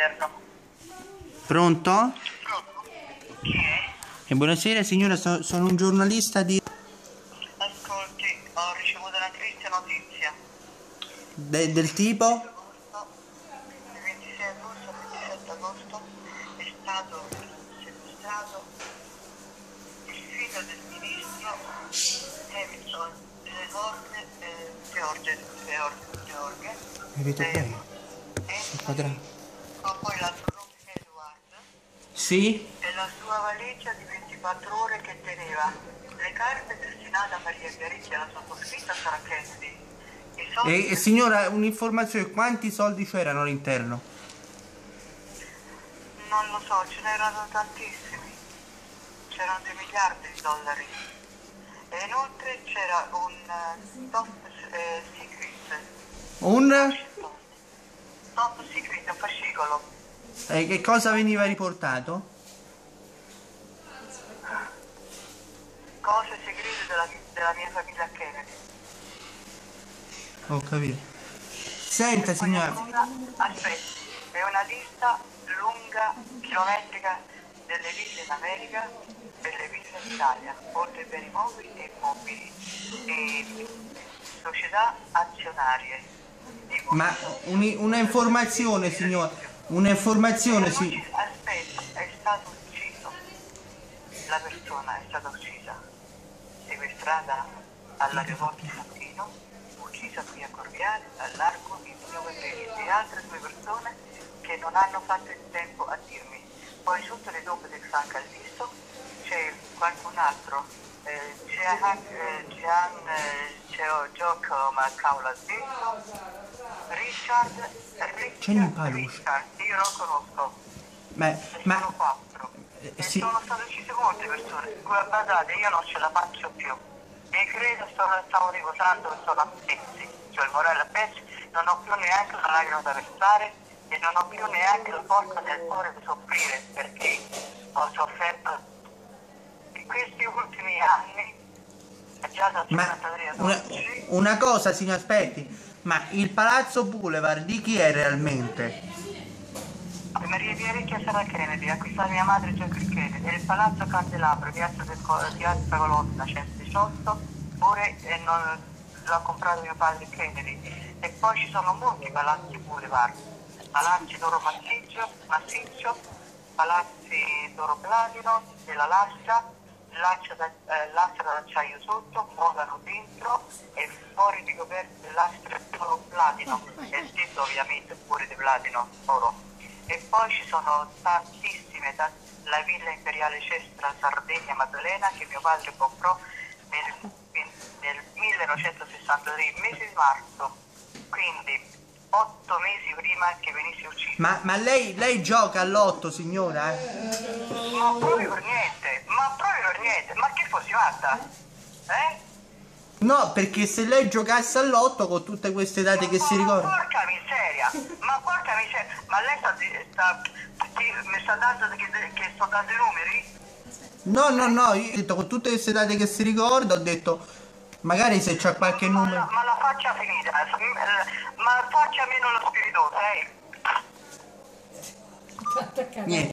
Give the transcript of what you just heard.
all'interno. Pronto? Chi è? Buonasera signora, sono un giornalista di... Ascolti, ho ricevuto una triste notizia. del tipo? Il 26 agosto, il 27 agosto è stato sequestrato il figlio del ministro Hamilton George. Mi vedo bene? Ma poi l'altro nome è Edward. Sì? E la sua valigia di 24 ore che teneva le carte destinate a Maria Chiaricchia, la sottoscritta Sara Kennedy. E signora, un'informazione, quanti soldi c'erano all'interno? Non lo so, ce n'erano tantissimi. C'erano 2 miliardi di dollari. E inoltre c'era un top secret. Un? Top secret, un fascicolo. Che cosa veniva riportato? Cose segrete della mia famiglia Kennedy. Ho capito. Senta signora. Aspetti, è una lista lunga, chilometrica delle ville in America, delle ville in Italia, oltre per immobili e immobili e società azionarie. Ma una informazione signora, un'informazione sì. Aspetta, è stato ucciso, la persona è stata uccisa, sequestrata all'aeroporto di Santino, uccisa qui a Corviale, al largo di Vino Quadrelli e altre 2 persone che non hanno fatto il tempo a dirmi. Poi sotto le tombe del San Callisto c'è qualcun altro, Gioco Macao l'ha detto, Richard, io lo conosco, Ma sono 4 e sì. sono state uccise molte persone. Guardate, io non ce la faccio più e credo stavo riposando e sono a pezzi, cioè il morale a pezzi, non ho più neanche una lacrima da versare e non ho più neanche la forza del cuore di soffrire, perché ho sofferto in questi ultimi anni già da 53 ad oggi. Una cosa signor, aspetti, ma il Palazzo Boulevard di chi è realmente? Maria Chiaricchia Sara Kennedy, acquistata mia madre Jacqueline Kennedy, e il Palazzo Candelabro, piazza Colonna 118, pure l'ha comprato mio padre Kennedy. E poi ci sono molti palazzi Boulevard, palazzi d'oro massiccio, palazzi d'oro platino, della lastra d'acciaio sotto, modano dentro e fuori ricoperte lastre d'oro platino, e stesso ovviamente pure di platino oro. E poi ci sono tantissime, la Villa Imperiale Cestra Sardegna Maddalena che mio padre comprò nel 1963, il mese di marzo, quindi 8 mesi prima che venisse ucciso. Ma lei gioca all'otto signora? Ma proprio per niente, ma che fossi fatta? No, perché se lei giocasse all'otto con tutte queste date che si ricorda... Porca miseria, ma lei mi sta dando che sto dando i numeri? No, io ho detto con tutte queste date che si ricorda, ho detto magari se c'è qualche numero... Ma la faccia finita, ma faccia meno lo spiritoso, Niente.